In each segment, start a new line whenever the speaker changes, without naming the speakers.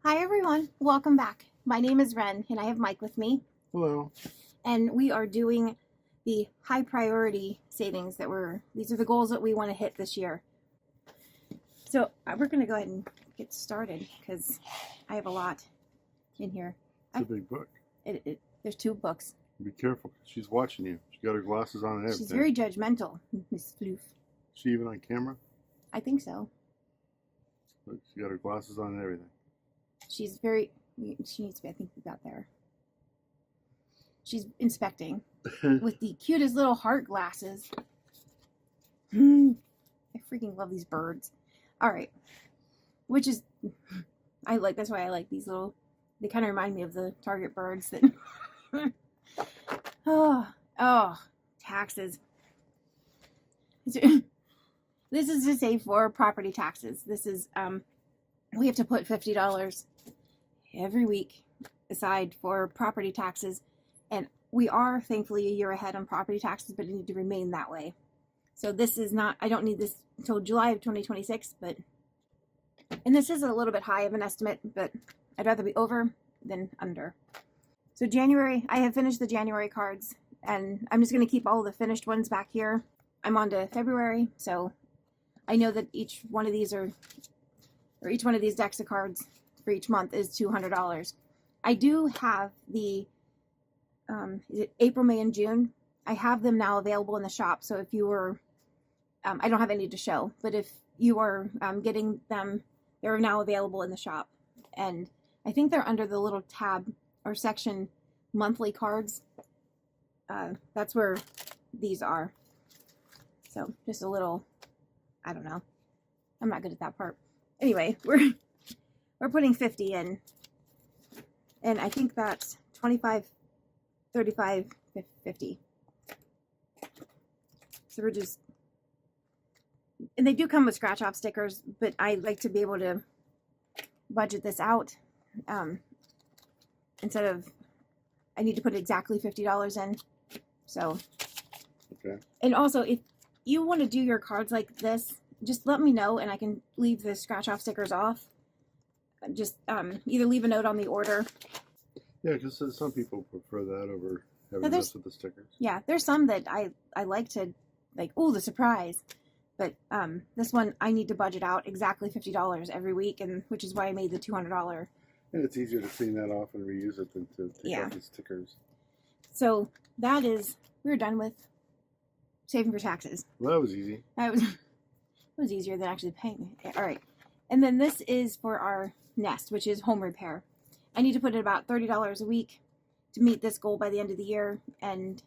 Hi everyone, welcome back. My name is Ren and I have Mike with me.
Hello.
And we are doing the high priority savings these are the goals that we want to hit this year. So we're going to go ahead and get started because I have a lot in here.
It's a big book.
There's 2 books.
Be careful. She's watching you. She got her glasses on and everything.
She's very judgmental, Miss Floof.
Is she even on camera?
I think so.
Look, she got her glasses on and everything.
She needs to be, I think, about there. She's inspecting with the cutest little heart glasses. I freaking love these birds. All right. That's why I like these little, they kind of remind me of the Target birds that, taxes. This is to save for property taxes. This is, we have to put $50 every week aside for property taxes, and we are thankfully a year ahead on property taxes, but it need to remain that way. So this is not, I don't need this until July of 2026, and this is a little bit high of an estimate, but I'd rather be over than under. So January, I have finished the January cards, and I'm just going to keep all the finished ones back here. I'm on to February, so I know that each one of these decks of cards for each month is $200. I do have the April, May, and June. I have them now available in the shop. So if you were, I don't have any to show, but if you are getting them, they're now available in the shop. And I think they're under the little tab or section monthly cards. That's where these are. So just a little, I don't know. I'm not good at that part. Anyway, we're putting 50 in, and I think that's 25, 35, 50. So we're just, and they do come with scratch off stickers, but I like to be able to budget this out instead of, I need to put exactly $50 in. So,
okay.
And also, if you want to do your cards like this, just let me know and I can leave the scratch off stickers off. Just either leave a note on the order.
Yeah, because some people prefer that over having this with the stickers.
Yeah, there's some that I like to, like, oh, the surprise. But this one, I need to budget out exactly $50 every week, and which is why I made the $200.
And it's easier to clean that off and reuse it than to take out the stickers.
So that is, we're done with saving for taxes.
Well, that was easy.
It was easier than actually paying it. All right. And then this is for our nest, which is home repair. I need to put in about $30 a week to meet this goal by the end of the year, and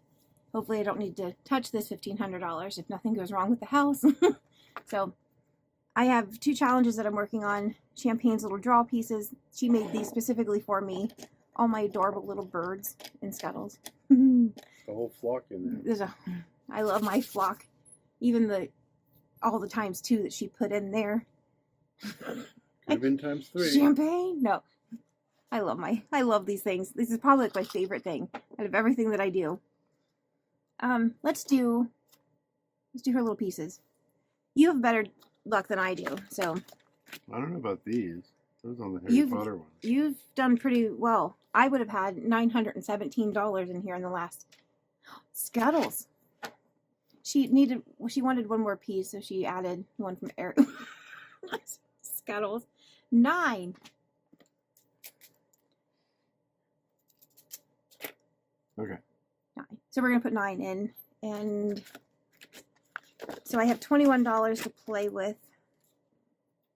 hopefully I don't need to touch this $1,500 if nothing goes wrong with the house. So I have 2 challenges that I'm working on. Champagne's little draw pieces. She made these specifically for me. All my adorable little birds and scuttles.
The whole flock in there.
I love my flock. Even all the times too that she put in there.
Could have been times 3.
Champagne? No. I love these things. This is probably like my favorite thing out of everything that I do. Let's do her little pieces. You have better luck than I do, so.
I don't know about these. Those on the Harry Potter ones.
You've done pretty well. I would have had $917 in here in the last. Scuttles. She wanted one more piece, so she added one from Eric. Scuttles. 9.
Okay.
9. So we're going to put 9 in. And so I have $21 to play with.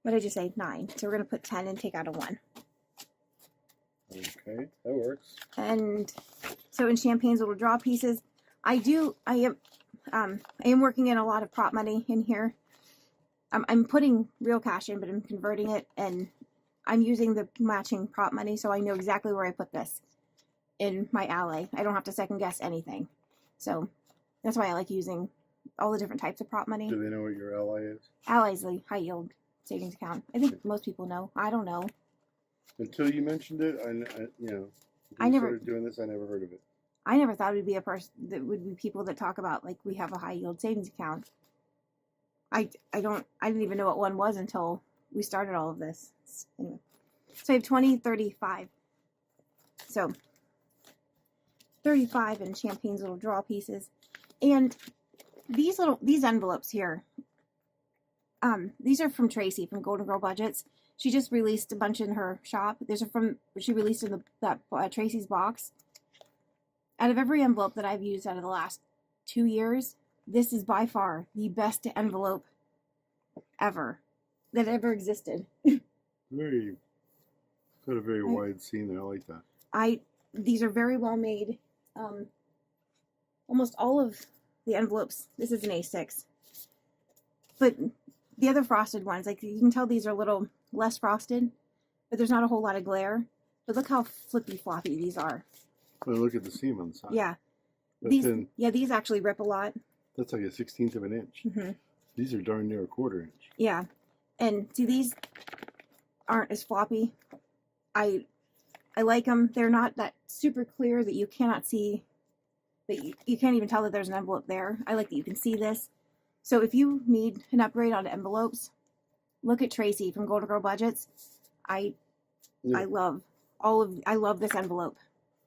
What did I just say? 9. So we're going to put 10 and take out a 1.
Okay, that works.
And so in Champagne's little draw pieces, I am working in a lot of prop money in here. I'm putting real cash in, but I'm converting it, and I'm using the matching prop money, so I know exactly where I put this in my ally. I don't have to second guess anything. So that's why I like using all the different types of prop money.
Do they know what your ally is?
Ally's the high yield savings account. I think most people know. I don't know.
Until you mentioned it, I started doing this, I never heard of it.
I never thought it would be a person that would be people that talk about, like, we have a high yield savings account. I didn't even know what one was until we started all of this. Anyway. So I have 20, 35. So 35 in Champagne's little draw pieces. And these envelopes here, these are from Tracy from Golden Girl Budgets. She just released a bunch in her shop. She released in that Tracy's box. Out of every envelope that I've used out of the last 2 years, this is by far the best envelope ever that ever existed.
Very, got a very wide seam there. I like that.
These are very well made. Almost all of the envelopes, this is an A6. But the other frosted ones, like you can tell these are a little less frosted, but there's not a whole lot of glare. But look how flippy floppy these are.
Well, look at the seam on the side.
Yeah. These actually rip a lot.
That's like a 1/16 of an inch.
Mm-hmm.
These are darn near a 1/4 inch.
Yeah. And see, these aren't as floppy. I like them. They're not that super clear that you cannot see, that you can't even tell that there's an envelope there. I like that you can see this. So if you need an upgrade on envelopes, look at Tracy from Golden Girl Budgets. I love this envelope.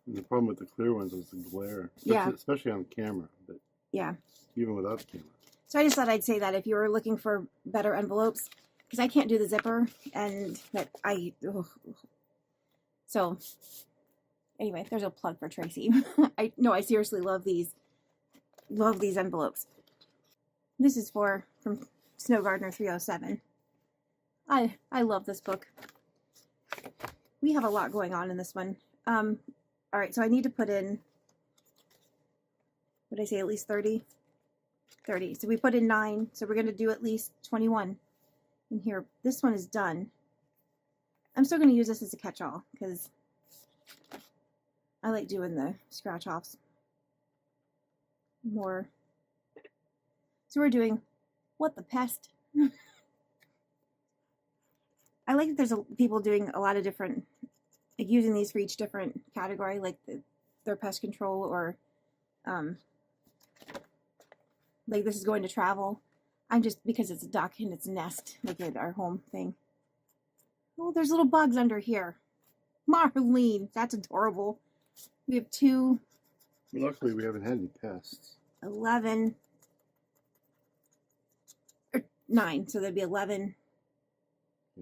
And the problem with the clear ones is the glare, especially on camera. But
yeah,
even without the camera.
So I just thought I'd say that if you were looking for better envelopes, because I can't do the zipper, and that So anyway, there's a plug for Tracy. I seriously love these. Love these envelopes. This is from Snow Gardener 307. I love this book. We have a lot going on in this one. All right, so I need to put in, what did I say, at least 30? 30. So we put in 9, so we're going to do at least 21 in here. This one is done. I'm still going to use this as a catch-all because I like doing the scratch-offs more. So we're doing What the Pest. I like that there's people doing a lot of different, like using these for each different category, like their pest control, or like this is going to travel. I'm just, because it's a duck and it's a nest, like our home thing. Oh, there's little bugs under here. Marlene, that's adorable. We have 2.
Luckily, we haven't had any pests.
11, or 9, so there'd be 11.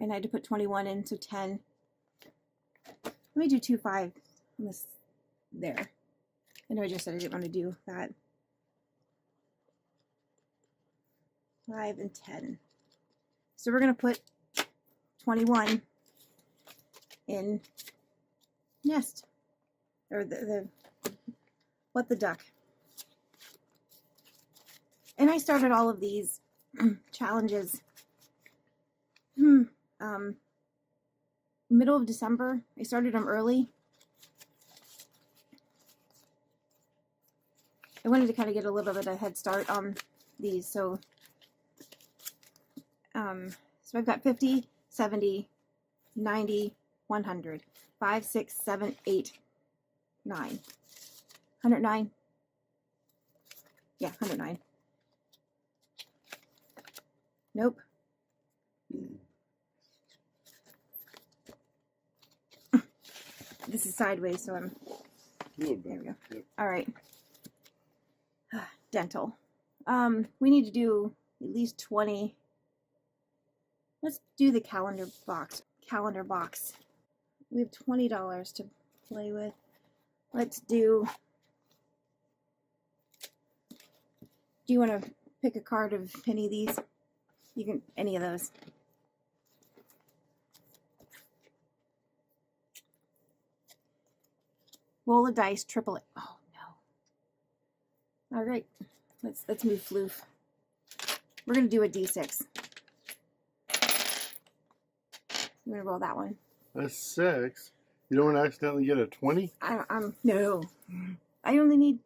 And I had to put 21 in, so 10. Let me do 2, 5 on this there. I know I just said I didn't want to do that. 5 and 10. So we're going to put 21 in nest, or the What the Duck. And I started all of these challenges middle of December. I started them early. I wanted to kind of get a little bit of a head start on these. So I've got 50, 70, 90, 100, 5, 6, 7, 8, 9, 109. Yeah, 109. Nope. This is sideways, so I'm.
A little bit.
There we go.
Yep.
All right. Dental. We need to do at least 20. Let's do the calendar box. We have $20 to play with. Let's do. Do you want to pick a card of any of these? You can, any of those. Roll a dice, triple it. Oh no. All right. Let's move floof. We're gonna do a D6. You wanna roll that one?
A 6. You don't want to accidentally get a 20?
No. I only need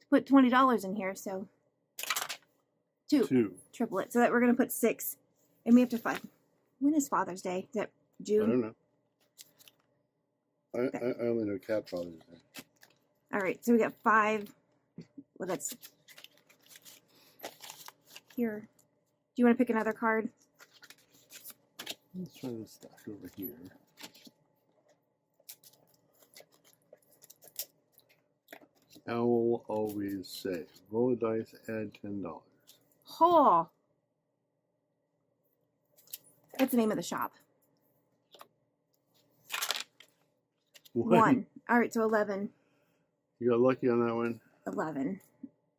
to put $20 in here, so 2. Triple it. So that we're gonna put 6. And we have to find. When is Father's Day? Is that June?
I don't know. I only know Cat Father's Day.
All right, so we got 5. Well, that's here. Do you want to pick another card?
Let's try this stack over here. Owl always say, roll the dice, add $10.
Oh, that's the name of the shop. One. All right, so 11.
You got lucky on that one.
11.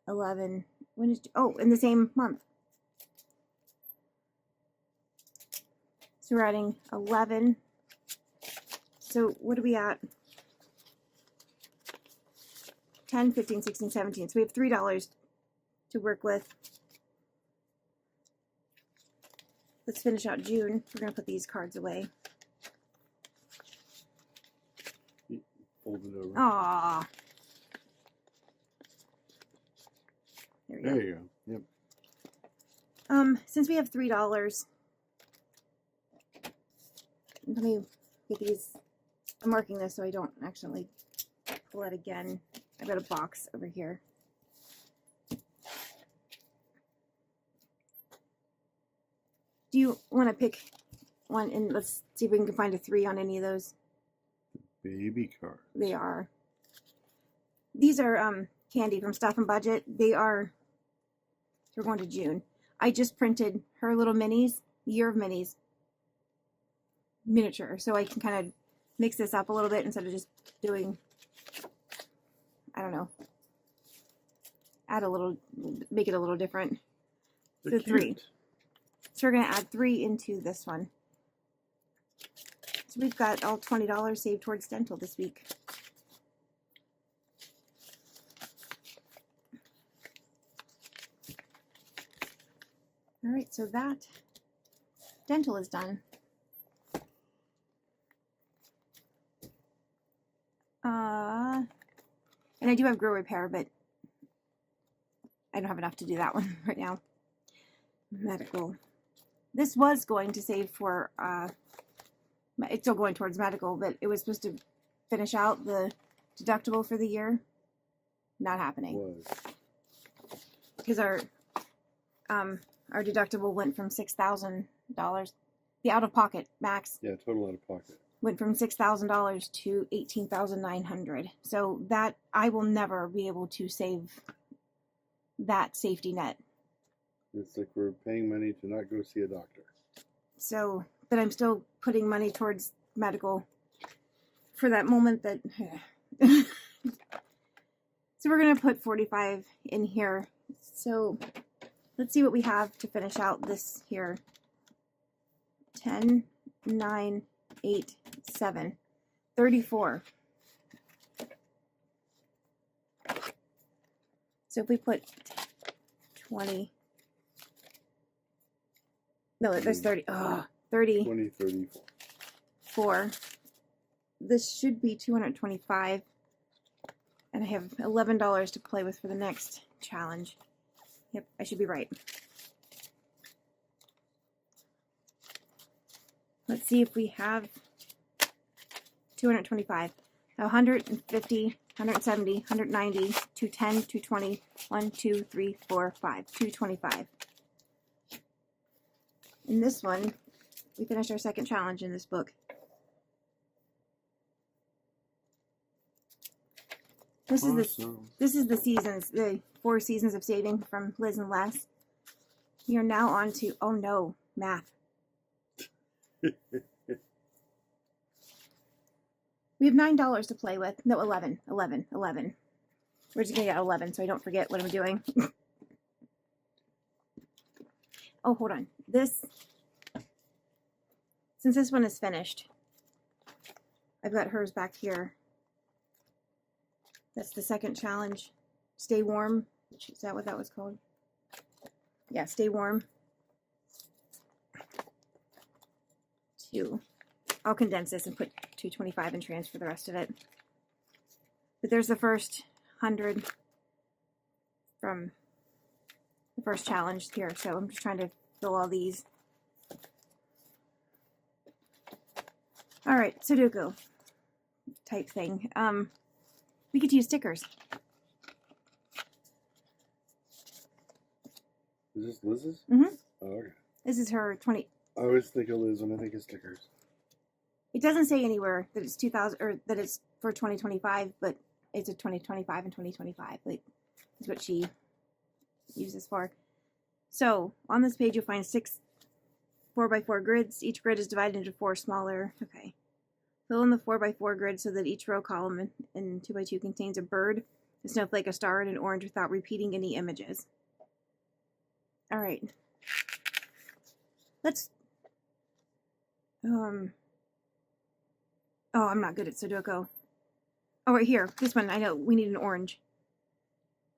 11. When is, oh, in the same month. So we're adding 11. So what are we at? 10, 15, 16, 17. So we have $3 to work with. Let's finish out June. We're going to put these cards away.
Fold it over.
Aww. There we go.
There you go. Yep.
Since we have $3, let me get these. I'm marking this so I don't accidentally pull it again. I've got a box over here. Do you want to pick one and let's see if we can find a 3 on any of those?
Baby cards.
They are. These are Candy from Stuff and Budget. They are. We're going to June. I just printed her little minis, Year of Minis, miniature, so I can kind of mix this up a little bit instead of just doing, I don't know, add a little, make it a little different.
They're
So 3.
cute.
So we're going to add 3 into this one. So we've got all $20 saved towards dental this week. All right, so that dental is done. And I do have grow repair, but I don't have enough to do that one right now. Medical. This was going to save for, it's still going towards medical, but it was supposed to finish out the deductible for the year. Not happening.
Was.
Because our deductible went from $6,000. The out-of-pocket max.
Yeah, total out of pocket.
Went from $6,000 to $18,900. So that I will never be able to save that safety net.
It's like we're paying money to not go see a doctor.
So, but I'm still putting money towards medical for that moment that. So we're gonna put 45 in here. So let's see what we have to finish out this here. 10, 9, 8, 7, 34. So if we put 20, no, there's 30, 30.
20, 34.
4. This should be 225. And I have $11 to play with for the next challenge. Yep, I should be right. Let's see if we have 225. 150, 170, 190, 210, 220, 1, 2, 3, 4, 5. 225. In this one, we finished our second challenge in this book. This is the seasons, the 4 seasons of saving from Liz and Les. We are now on to, oh no, math. We have $9 to play with. No, 11. We're just going to get 11 so I don't forget what I'm doing. Oh, hold on. Since this one is finished, I've got hers back here. That's the second challenge. Stay warm. Is that what that was called? Yeah, stay warm. 2. I'll condense this and put 225 and transfer the rest of it. But there's the first 100 from the first challenge here. So I'm just trying to fill all these. All right, Sudoku type thing. We could use stickers.
Is this Liz's?
Mm-hmm.
Oh, okay.
This is her 20.
I always think of Liz when I think of stickers.
It doesn't say anywhere that it's 2000 or that it's for 2025, but it's a 2025 and 2025. Like, is what she uses for. So on this page, you'll find 6 4x4 grids. Each grid is divided into 4 smaller. Okay. Fill in the 4x4 grid so that each row, column, and 2x2 contains a bird, a snowflake, a star, and an orange without repeating any images. All right. Let's. Oh, I'm not good at Sudoku. Oh, right here. This one, I know. We need an orange.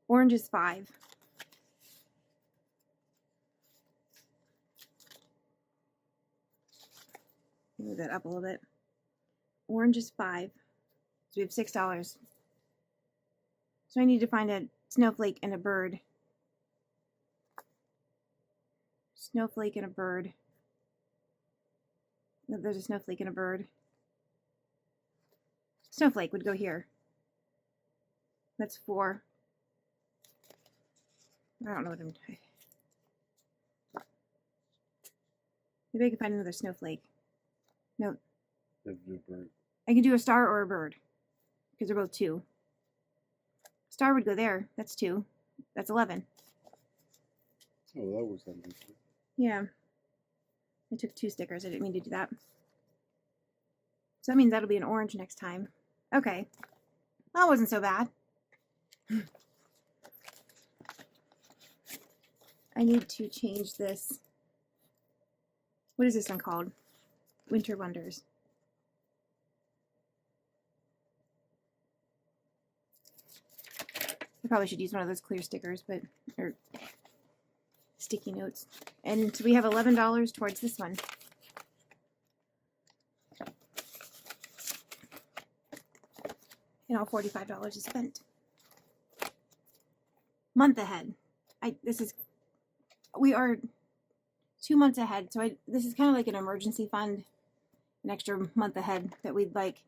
Orange is 5. Move that up a little bit. Orange is 5. So we have $6. So I need to find a snowflake and a bird. Snowflake and a bird. No, there's a snowflake and a bird. Snowflake would go here. That's 4. I don't know what I'm doing. Maybe I can find another snowflake. No. I can do a star or a bird. Because they're both 2. Star would go there. That's 2. That's 11.
Oh, that was something.
Yeah. I took 2 stickers. I didn't mean to do that. So that means that'll be an orange next time. Okay. That wasn't so bad. I need to change this. What is this one called? Winter Wonders. I probably should use one of those clear stickers, but or sticky notes. And so we have $11 towards this one. And all $45 is spent. Month ahead. We are 2 months ahead, so this is kind of like an emergency fund, an extra month ahead that we'd like.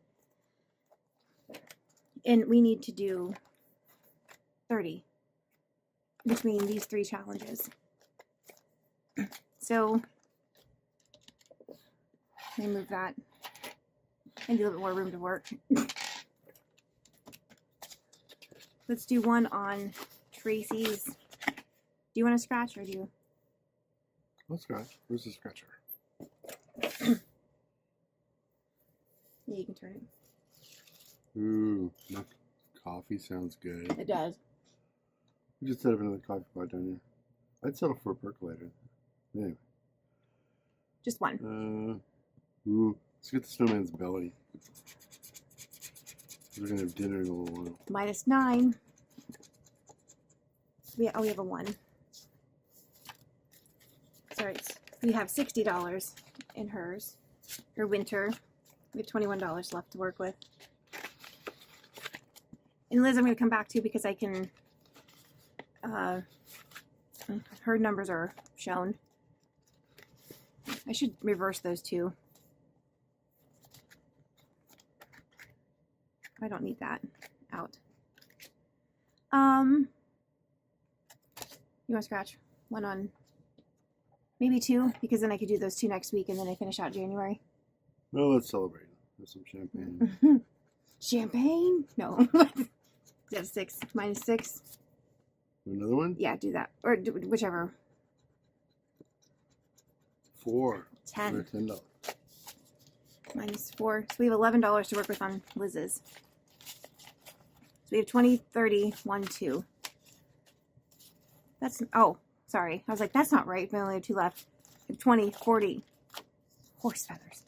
And we need to do 30 between these 3 challenges. So let me move that. I need a little bit more room to work. Let's do one on Tracy's. Do you want to scratch or do you?
I'll scratch. Where's the scratcher?
Yeah, you can turn it.
Ooh, look, coffee sounds good.
It does.
We just set up another coffee pot down here. I'd settle for a percolator. Anyway.
Just one.
Ooh, let's get the snowman's belly. We're gonna have dinner in a little while.
-9. We have a 1. Sorry, we have $60 in hers. Her winter. We have $21 left to work with. And Liz, I'm going to come back to because I can. Her numbers are shown. I should reverse those 2. I don't need that out. You want to scratch? One on, maybe 2, because then I could do those 2 next week and then I finish out January.
Well, let's celebrate. Have some champagne.
Champagne? No. That's 6. -6.
Another one?
Yeah, do that. Or whichever.
4.
10.
$10.
-4. So we have $11 to work with on Liz's. So we have 20, 30, 1, 2. That's, oh, sorry. I was like, that's not right. We only have 2 left. 20, 40. Horse feathers.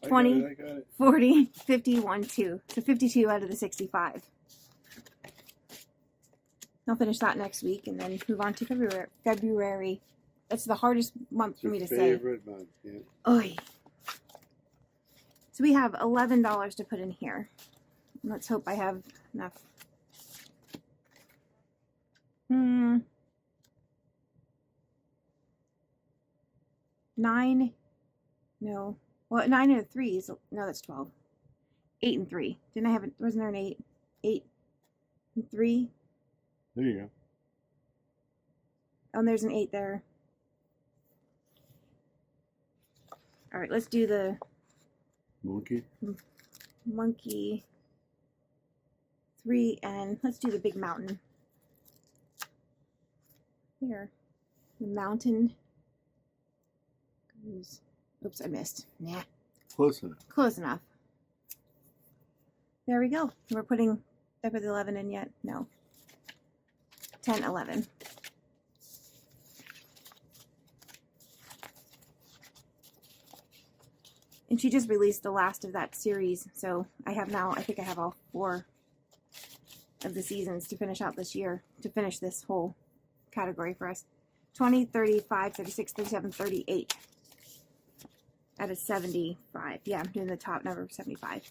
20,
I got it.
40, 50, 1, 2. So 52 out of the 65. I'll finish that next week and then move on to February. That's the hardest month for me to say.
Favorite month, yeah.
Oy. So we have $11 to put in here. Let's hope I have enough. 9. No. Well, 9 and a 3 is, no, that's 12. 8 and 3. Didn't I have, wasn't there an 8? 8 and 3.
There you go.
Oh, and there's an 8 there. All right, let's do the
Monkey.
monkey 3, and let's do the big mountain. Here, the mountain goes. Oops, I missed. Nah,
Close enough.
close enough. There we go. We're putting. Did I put the 11 in yet? No. 10, 11. And she just released the last of that series, so I have now, I think I have all 4 of the seasons to finish out this year, to finish this whole category for us. 20, 35, 36, 37, 38 out of 75. Yeah, I'm doing the top number, 75.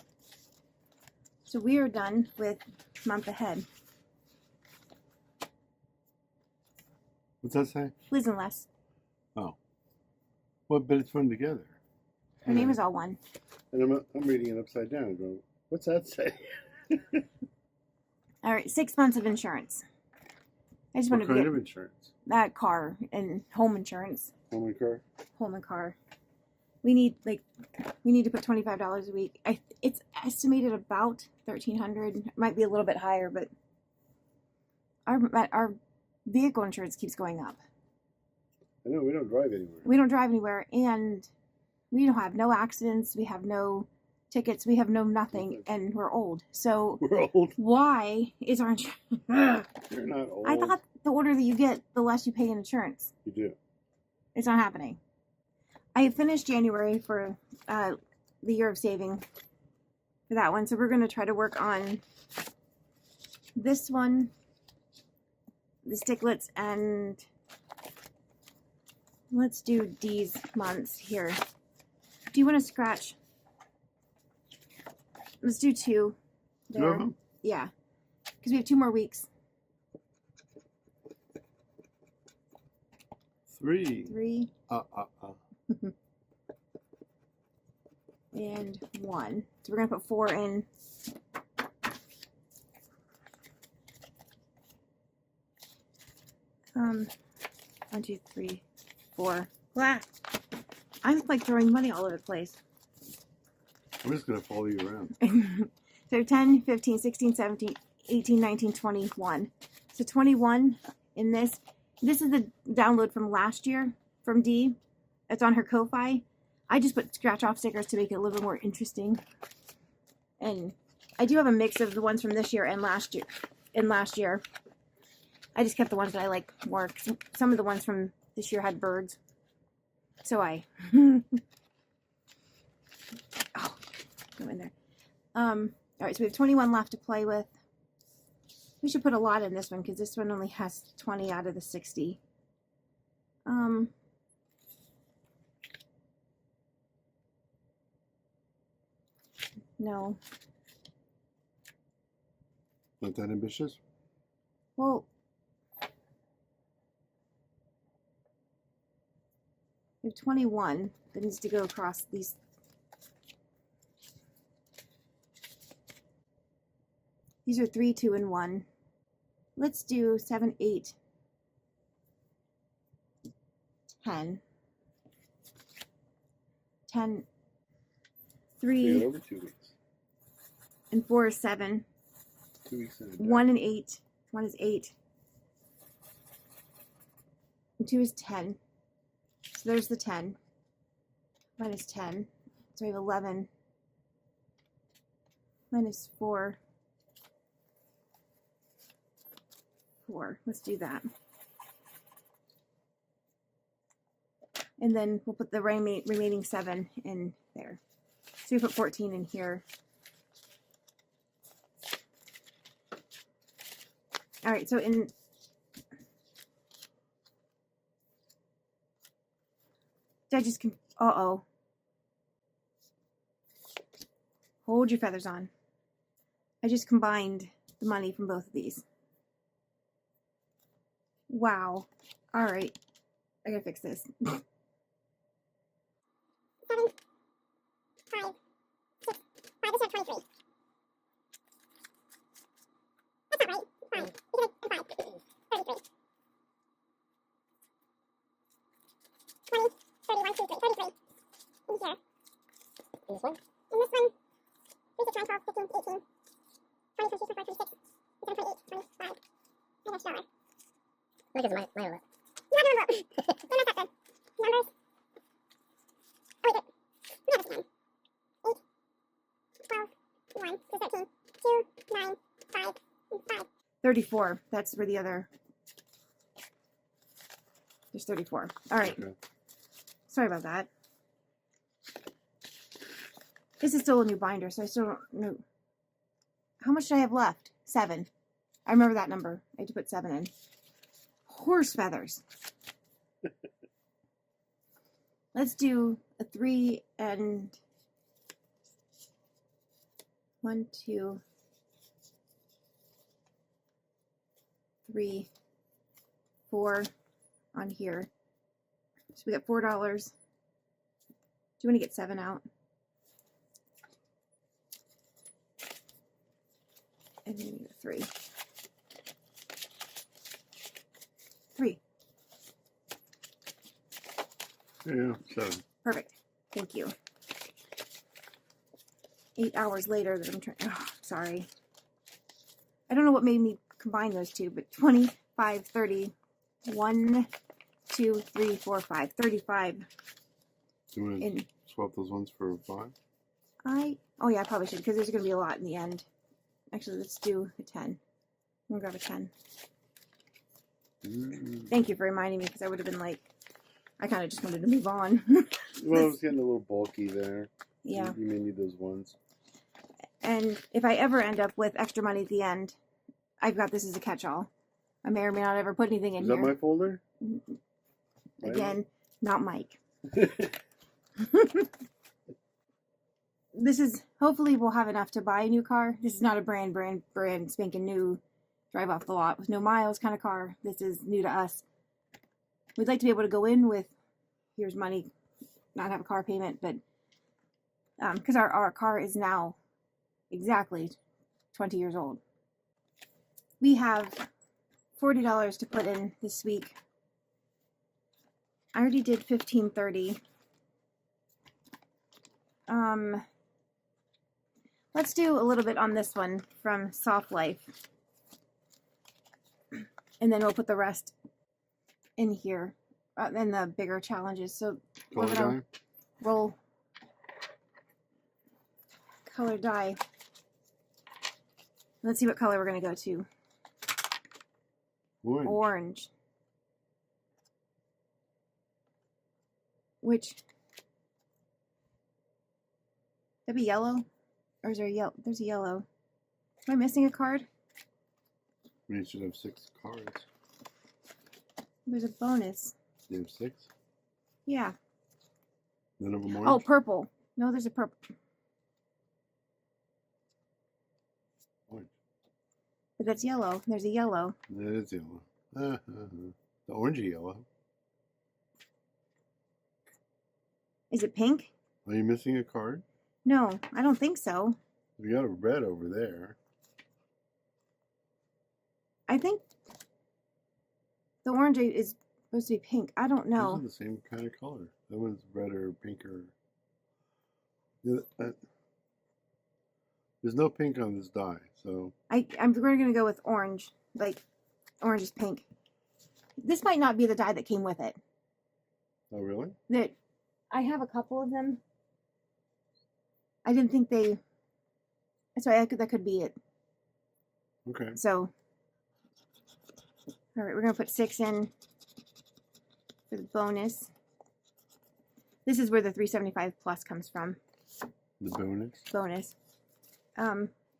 So we are done with month ahead.
What's that say?
Liz and Les.
Oh. Well, but it's run together.
Her name is all one.
And I'm reading it upside down and going, what's that say?
All right, 6 months of insurance. I just
What
wanted to
kind
get
of insurance?
that car and home insurance.
Home and car?
Home and car. We need to put $25 a week. It's estimated about $1,300. It might be a little bit higher, but our vehicle insurance keeps going up.
I know, we don't drive anywhere.
We don't drive anywhere, and we don't have no accidents. We have no tickets. We have no nothing, and we're old. So
We're old.
why is our insurance?
You're not old.
I thought the older that you get, the less you pay in insurance.
You do.
It's not happening. I finished January for the year of saving for that one. So we're going to try to work on this one, the Sticklets, and let's do these months here. Do you want to scratch? Let's do 2.
Two
There.
of them?
Yeah. Because we have 2 more weeks.
3.
3 and 1. So we're going to put 4 in. One, 2, 3, 4. Blah. I'm like throwing money all over the place.
I'm just going to follow you around.
So 10, 15, 16, 17, 18, 19, 21. So 21 in this. This is the download from last year from Dee. It's on her Ko-Fi. I just put scratch off stickers to make it a little bit more interesting. And I do have a mix of the ones from this year and last year. I just kept the ones that I like more. Some of the ones from this year had birds. So I oh, go in there. All right, so we have 21 left to play with. We should put a lot in this one because this one only has 20 out of the 60. No.
Not that ambitious?
Well, we have 21 that needs to go across these. These are 3, 2, and 1. Let's do 7, 8, 10. 10, 3,
Yeah, over 2 weeks.
and 4 is 7.
2 weeks in a day.
1 and 8. 1 is 8. And 2 is 10. So there's the 10. Minus 10. So we have 11. Minus 4. 4. Let's do that. And then we'll put the remaining 7 in there. So we put 14 in here. All right, so in I just can, uh-oh. Hold your feathers on. I just combined the money from both of these. Wow. All right. I gotta fix this.
7, 5, 6, 5, this is 23. That's not right. 5, because I'm 5. 33. 20, 31, 2, 3, 33. In here. In this one? In this one, 3, 6, 9, 12, 15, 18, 20, 22, 24, 26, 27, 28, 25. Maybe I should know. Look at my envelope. You have an envelope. They're not that good. Numbers. Oh, wait, we have a scan. 8, 12, 1, 13, 2, 9, 5, 5.
34. That's for the other. There's 34. All right.
Okay.
Sorry about that. This is still a new binder, so I still don't know. How much do I have left? 7. I remember that number. I had to put 7 in. Horse feathers. Let's do a 3 and 1, 2, 3, 4 on here. So we got $4. Do you want to get 7 out? And then we get 3. 3.
Yeah, 7.
Perfect. Thank you. 8 hours later that I'm trying. Oh, sorry. I don't know what made me combine those two, but 25, 30. 1, 2, 3, 4, 5. 35.
Do you want to
In
swap those ones for 5?
oh yeah, I probably should because there's gonna be a lot in the end. Actually, let's do a 10. I'm gonna grab a 10. Thank you for reminding me because I would have been like, I kind of just wanted to move on.
Well, it's getting a little bulky there.
Yeah.
You may need those ones.
And if I ever end up with extra money at the end, I've got this as a catch-all. I may or may not ever put anything in
Is
here.
that my folder?
Again, not Mike. This is, hopefully we'll have enough to buy a new car. This is not a brand spanking new, drive off the lot with no miles kind of car. This is new to us. We'd like to be able to go in with, here's money, not have a car payment, but because our car is now exactly 20 years old. We have $40 to put in this week. I already did $15.30. Let's do a little bit on this one from Soft Life. And then we'll put the rest in here. And the bigger challenges. So we're
Color
gonna
dye?
roll color dye. Let's see what color we're gonna go to.
Orange.
Orange. Which, that'd be yellow? Or is there a yellow? There's a yellow. Am I missing a card?
We should have 6 cards.
There's a bonus.
You have 6?
Yeah.
None of them orange?
Oh, purple. No, there's a purple.
Orange.
But that's yellow. There's a yellow.
That is yellow. The orangey yellow.
Is it pink?
Are you missing a card?
No, I don't think so.
We got a red over there.
I think the orange is supposed to be pink. I don't know.
Those are the same kind of color. That one's red or pink or... Yeah, there's no pink on this die, so...
we're going to go with orange. Like, orange is pink. This might not be the dye that came with it.
Oh, really?
That I have a couple of them. I didn't think they... Sorry, that could be it.
Okay.
So, all right, we're going to put 6 in for the bonus. This is where the 375 plus comes from.
The bonus?
Bonus. We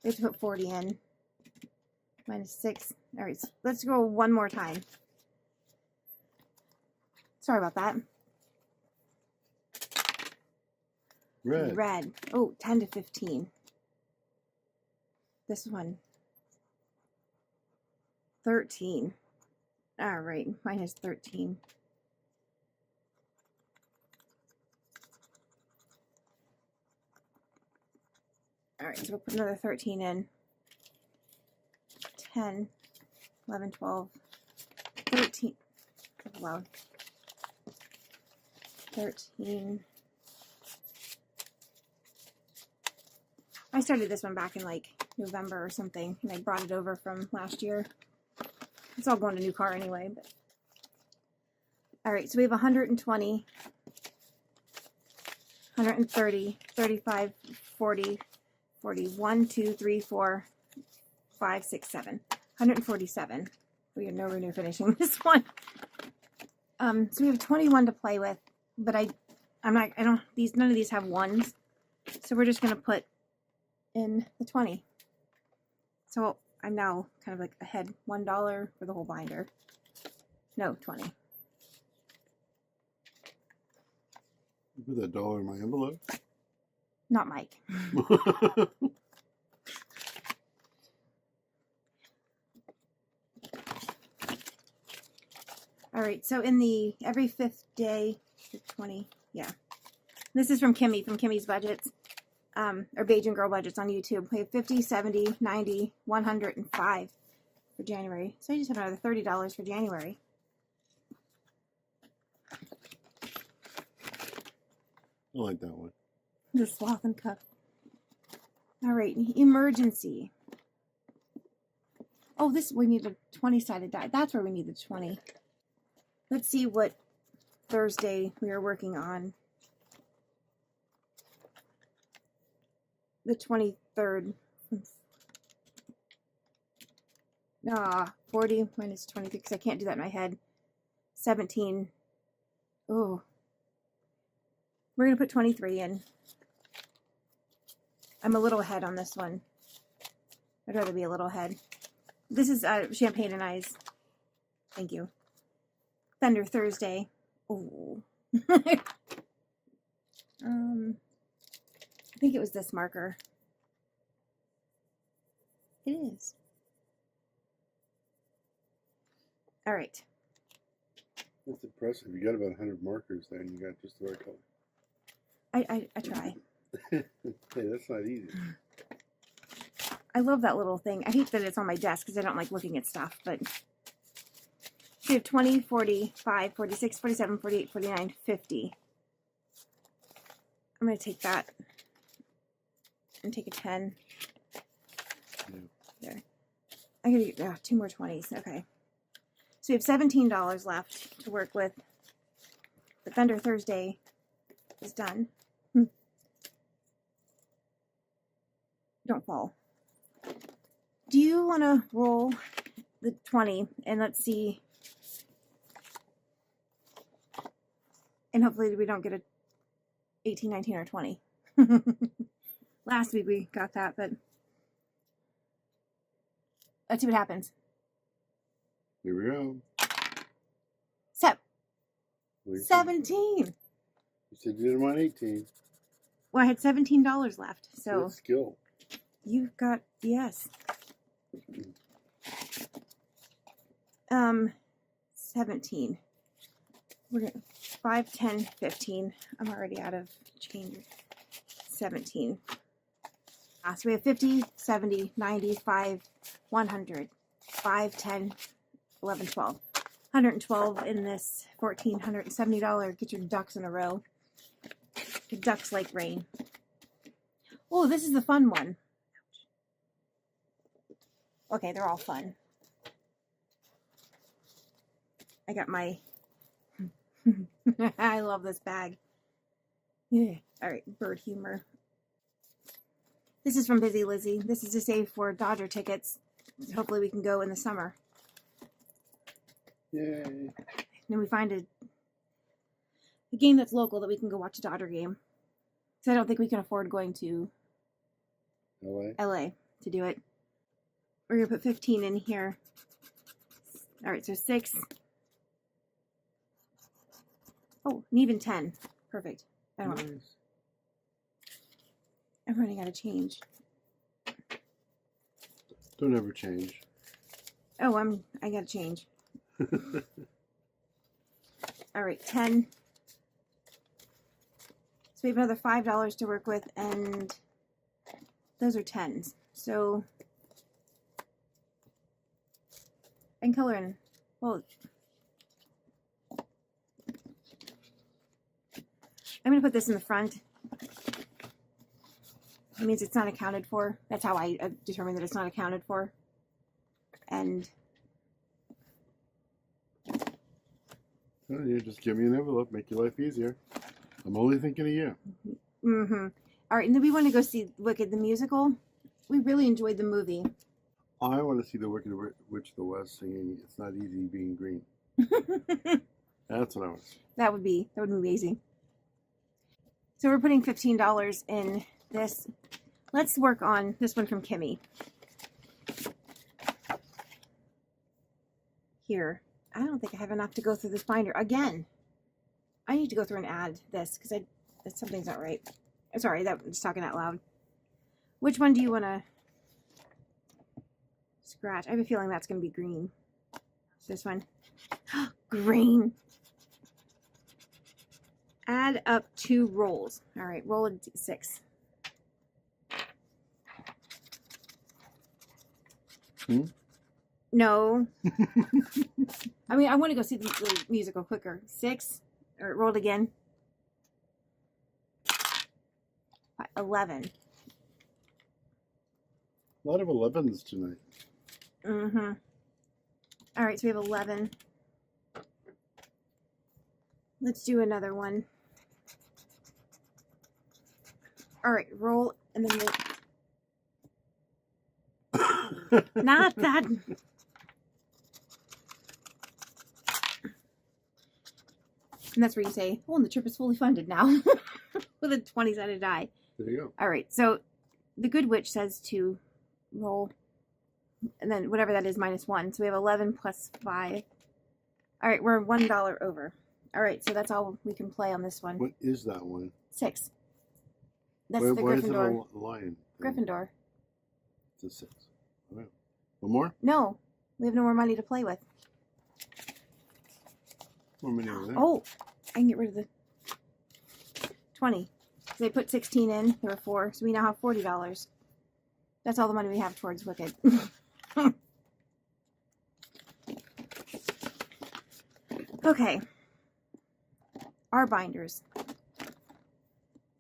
have to put 40 in. Minus 6. All right, so let's go one more time. Sorry about that.
Red.
Red. Oh, 10 to 15. This one. 13. All right, minus 13. All right, so we'll put another 13 in. 10, 11, 12, 13. Wow. 13. I started this one back in like November or something, and I brought it over from last year. It's all going to new car anyway. But. All right, so we have 120, 130, 35, 40, 41, 2, 3, 4, 5, 6, 7, 147. We have no renew finishing this one. So we have 21 to play with, but none of these have ones. So we're just going to put in the 20. So I'm now kind of like ahead $1 for the whole binder. No, 20.
You put that dollar in my envelope.
Not Mike. All right, so in the every 5th day, 20, yeah. This is from Kimmy's Budgets, or Bajan Girl Budgets on YouTube. We have 50, 70, 90, 105 for January. So I just have another $30 for January.
I like that one.
The sloth and cup. All right, emergency. Oh, we need a 20-sided die. That's where we need the 20. Let's see what Thursday we are working on. The 23rd. 40 minus 23, because I can't do that in my head. 17. Oh. We're going to put 23 in. I'm a little ahead on this one. I'd rather be a little ahead. This is Champagne and Eyes. Thank you. Thunder Thursday. Oh. I think it was this marker. It is. All right.
That's impressive. You got about 100 markers there, and you got just the right color.
I try.
Hey, that's not easy.
I love that little thing. I hate that it's on my desk because I don't like looking at stuff, but we have 20, 45, 46, 47, 48, 49, 50. I'm going to take that and take a 10.
Yeah.
There. I'm going to get 2 more 20s. Okay. So we have $17 left to work with. The Thunder Thursday is done. Don't fall. Do you want to roll the 20 and let's see, and hopefully we don't get a 18, 19, or 20. Last week we got that, but let's see what happens.
Here we go.
17.
You said you didn't want 18.
Well, I had $17 left, so
Good skill.
you've got, yes. 17. We're gonna 5, 10, 15. I'm already out of change. 17. So we have 50, 70, 95, 100, 5, 10, 11, 12. 112 in this $1,470. Get your ducks in a row. The ducks like rain. Oh, this is the fun one. Okay, they're all fun. I got my... I love this bag. Yeah. All right, bird humor. This is from Busy Lizzie. This is to save for Dodger tickets. Hopefully we can go in the summer.
Yay.
And we find a game that's local that we can go watch a Dodger game. So I don't think we can afford going to LA to do it. We're going to put 15 in here. All right, so 6. Oh, and even 10. Perfect. I don't know.
Nice.
I'm running out of change.
Don't ever change.
Oh, I got to change. All right, 10. So we have another $5 to work with, and those are 10s. So I can color in. Well, I'm going to put this in the front. It means it's not accounted for. That's how I determine that it's not accounted for. And
Oh, you just give me an envelope, make your life easier. I'm only thinking of you.
mm-hmm. All right, and then we want to go see Wicked the musical. We really enjoyed the movie.
I want to see the Wicked Witch of the West singing "It's Not Easy Being Green." That's what I want to see.
That would be amazing. So we're putting $15 in this. Let's work on this one from Kimmy. Here. I don't think I have enough to go through this binder again. I need to go through and add this because something's not right. Sorry, that was talking out loud. Which one do you want to scratch? I have a feeling that's going to be green. This one. Green. Add up 2 rolls. All right, roll a 6. No. I mean, I want to go see the musical quicker. 6. All right, roll it again. 11.
A lot of 11s tonight.
Mm-hmm. All right, so we have 11. Let's do another one. All right, roll, and then we'll... Not that... And that's where you say, oh, and the trip is fully funded now. With a 20-sided die.
There you go.
All right, so the Good Witch says to roll, and then whatever that is minus 1. So we have 11 plus 5. All right, we're $1 over. All right, so that's all we can play on this one.
What is that one?
6. That's
why,
the
why is it
Gryffindor.
a lion?
Gryffindor.
It's a 6. All right. One more?
No, we have no more money to play with.
More money over there.
Oh, I can get rid of the 20. So they put 16 in. There were 4, so we now have $40. That's all the money we have towards Wicked. Okay. Our binders.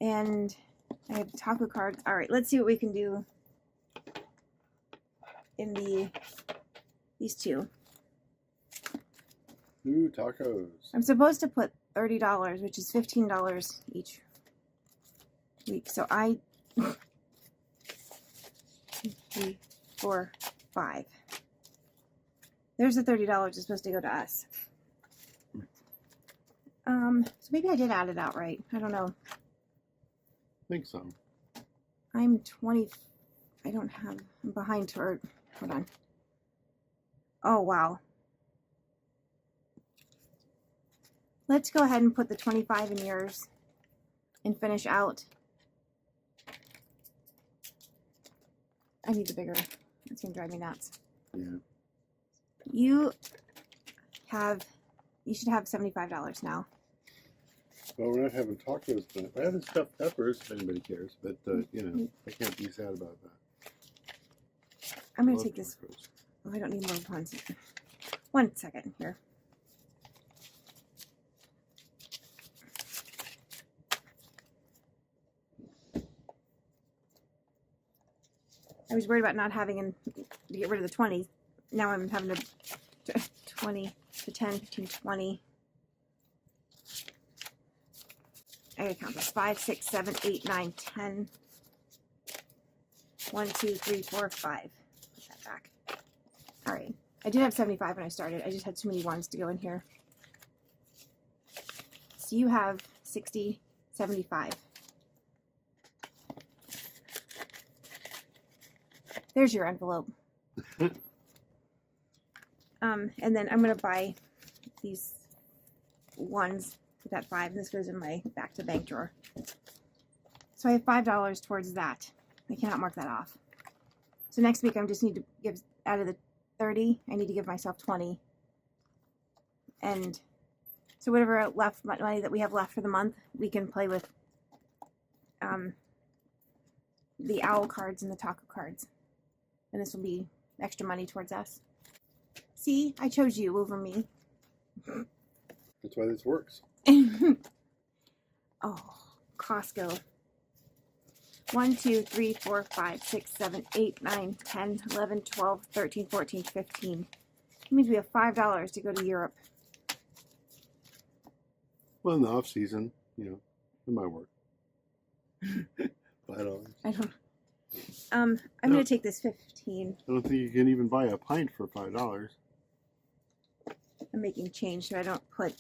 And I have taco cards. All right, let's see what we can do in these 2.
Ooh, tacos.
I'm supposed to put $30, which is $15 each week. So 2, 3, 4, 5. There's the $30 that's supposed to go to us. So maybe I did add it out right. I don't know.
I think so.
I'm 20. I don't have. I'm behind toward. Hold on. Oh, wow. Let's go ahead and put the 25 in yours and finish out. I need the bigger. It's going to drive me nuts.
Yeah.
You should have $75 now.
Well, we're not having tacos tonight. I have the stuffed peppers, if anybody cares. But, you know, I can't be sad about that.
I'm going to
Love
take this.
tacos.
Oh, I don't need more ones. 1 second here. I was worried about not having to get rid of the 20s. Now I'm having to 20 to 10, 15, 20. I gotta count this. 5, 6, 7, 8, 9, 10. 1, 2, 3, 4, 5. Put that back. All right. I did have 75 when I started. I just had too many ones to go in here. So you have 60, 75. There's your envelope. And then I'm going to buy these ones with that 5. And this goes in my back to bank drawer. So I have $5 towards that. I cannot mark that off. So next week I just need to give, out of the 30, I need to give myself 20. And so whatever left money that we have left for the month, we can play with the owl cards and the taco cards. And this will be extra money towards us. See, I chose you over me.
That's why this works.
Oh, Costco. 1, 2, 3, 4, 5, 6, 7, 8, 9, 10, 11, 12, 13, 14, 15. It means we have $5 to go to Europe.
Well, in the off season, you know, it might work. $5.
I don't. I'm gonna take this 15.
I don't think you can even buy a pint for $5.
I'm making change so I don't put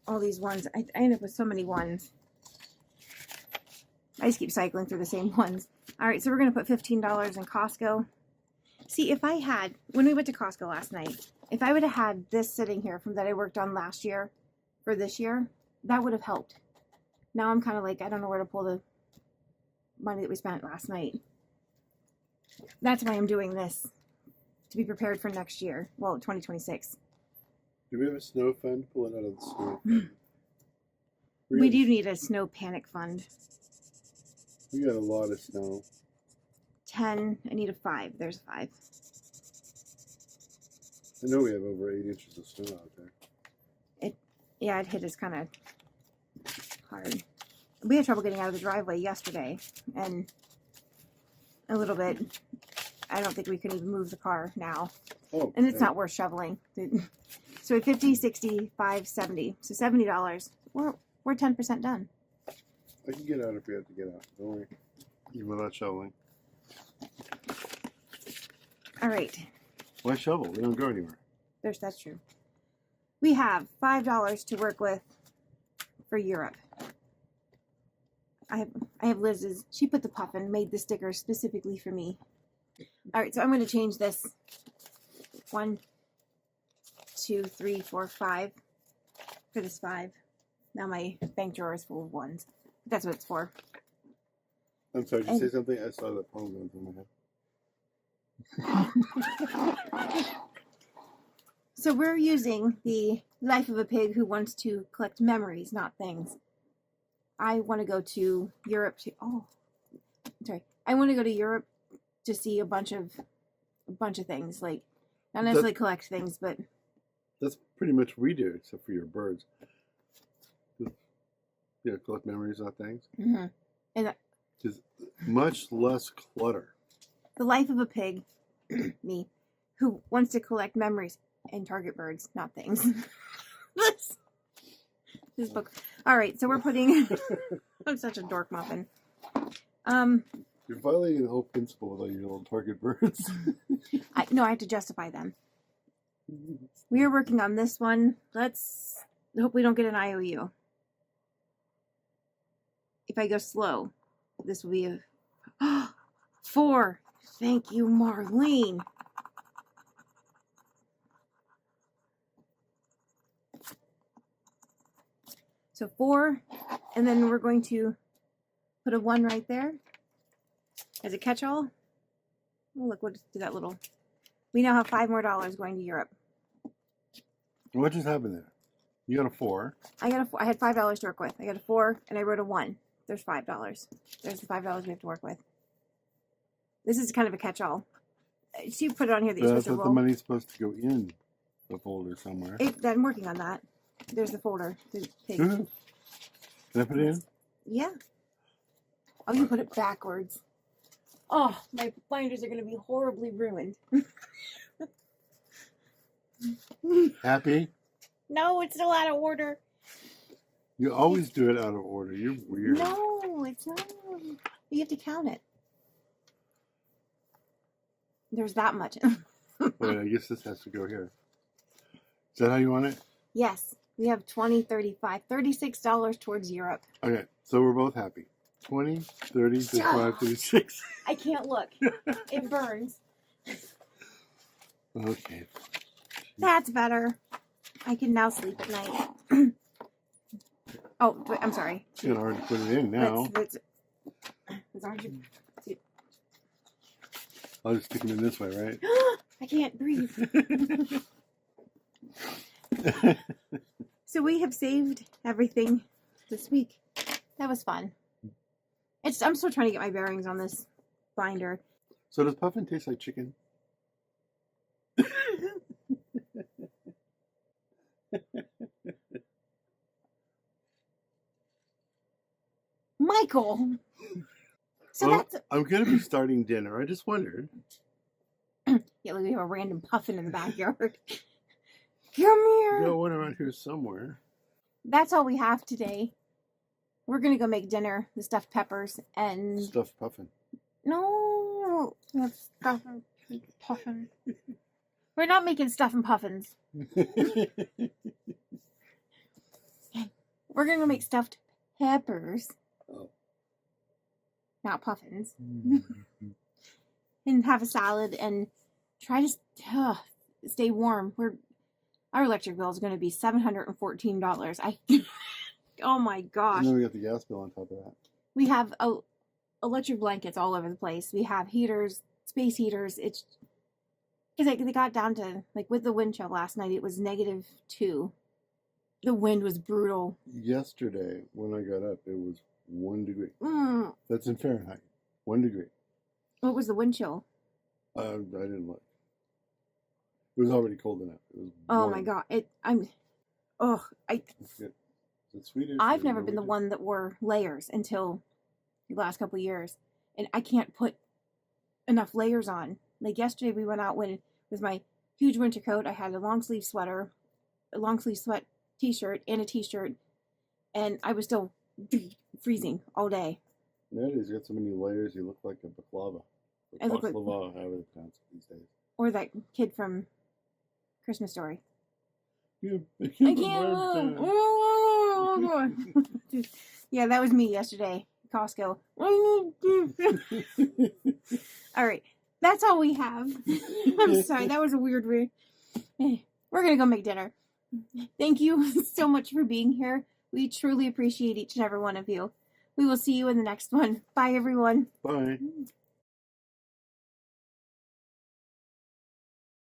all these ones. I end up with so many ones. I just keep cycling through the same ones. All right, so we're gonna put $15 in Costco. See, if I had, when we went to Costco last night, if I would have had this sitting here from that I worked on last year for this year, that would have helped. Now I'm kind of like, I don't know where to pull the money that we spent last night. That's why I'm doing this, to be prepared for next year. Well, 2026.
Do we have a snow fund? Pull it out of the snow fund.
We do need a snow panic fund.
We got a lot of snow.
10. I need a 5. There's a 5.
I know we have over 8 inches of snow out there.
Yeah, it hit us kind of hard. We had trouble getting out of the driveway yesterday, and a little bit. I don't think we can even move the car now.
Oh,
And it's not worth shoveling. So at 50, 60, 5, 70. So $70. We're 10% done.
I can get out if we have to get out. Don't worry. Even without shoveling.
All right.
Why shovel? We don't go anywhere.
That's true. We have $5 to work with for Europe. I have Liz's. She put the puffin, made the sticker specifically for me. All right, so I'm going to change this. 1, 2, 3, 4, 5 for this 5. Now my bank drawer is full of ones. That's what it's for.
I'm sorry, did you say something? I saw that phone going through my head.
So we're using the life of a pig who wants to collect memories, not things. I want to go to Europe I want to go to Europe to see a bunch of things, like not necessarily collect things, but
That's pretty much what we do, except for your birds. Yeah, collect memories, not things.
mm-hmm. And
Just much less clutter.
the life of a pig, me, who wants to collect memories and target birds, not things. this book. All right, so we're putting. I'm such a dork muffin.
You're violating the whole principle with all your little target birds.
I have to justify them. We are working on this one. Let's hope we don't get an IOU. If I go slow, this will be a 4. Thank you, Marlene. So 4, and then we're going to put a 1 right there as a catch-all. Oh, look, what did that little... We now have $5 more going to Europe.
What just happened there? You got a 4.
I had $5 to work with. I got a 4, and I wrote a 1. There's $5. There's the $5 we have to work with. This is kind of a catch-all. She put it on here that you're supposed to
That's what
roll.
the money's supposed to go in the folder somewhere.
I'm working on that. There's the folder. The pig.
Can I put it in?
Yeah. Oh, you put it backwards. Oh, my binders are going to be horribly ruined.
Happy?
No, it's still out of order.
You always do it out of order. You're weird.
No, it's not. You have to count it. There's that much.
Wait, I guess this has to go here. Is that how you want it?
Yes. We have 20, 35, $36 towards Europe.
Okay, so we're both happy. 20, 30, 35, 36.
I can't look. It burns.
Okay.
That's better. I can now sleep at night. Oh, but I'm sorry.
It's kind of hard to put it in now.
That's aren't you?
I'll just stick them in this way, right?
I can't breathe. So we have saved everything this week. That was fun. I'm still trying to get my bearings on this binder.
So does puffin taste like chicken?
Michael! So
Well,
that's
I'm gonna be starting dinner. I just wondered.
yeah. Look, we have a random puffin in the backyard. Come here.
Got one around here somewhere.
That's all we have today. We're gonna go make dinner. The stuffed peppers and
Stuffed puffin.
no, that's stuffing puffin. We're not making stuffing puffins. We're gonna make stuffed peppers,
Oh.
not puffins, and have a salad and try to stay warm. Our electric bill is going to be $714. Oh my
And
gosh.
then we got the gas bill on top of that.
We have electric blankets all over the place. We have heaters, space heaters. It's because they got down to, like, with the wind chill last night, it was -2. The wind was brutal.
Yesterday, when I got up, it was 1 degree.
Mm.
That's in Fahrenheit. 1 degree.
What was the wind chill?
I didn't look. It was already cold enough. It was
Oh
warm.
my god!
It's good. Is it Swedish?
I've
or
never been the
Norwegian?
one that wore layers until the last couple of years, and I can't put enough layers on. Like yesterday, we went out with my huge winter coat. I had a long sleeve sweater, a long sleeve sweat t-shirt, and a t-shirt, and I was still freezing all day.
Nowadays, you got so many layers, you look like a baklava.
I look like-
Baklava, however they pronounce it these days.
Or that kid from Christmas Story.
You,
I can't. Yeah, that was me yesterday. Costco. All right, that's all we have. I'm sorry, that was a weird way. We're gonna go make dinner. Thank you so much for being here. We truly appreciate each and every one of you. We will see you in the next one. Bye, everyone.
Bye.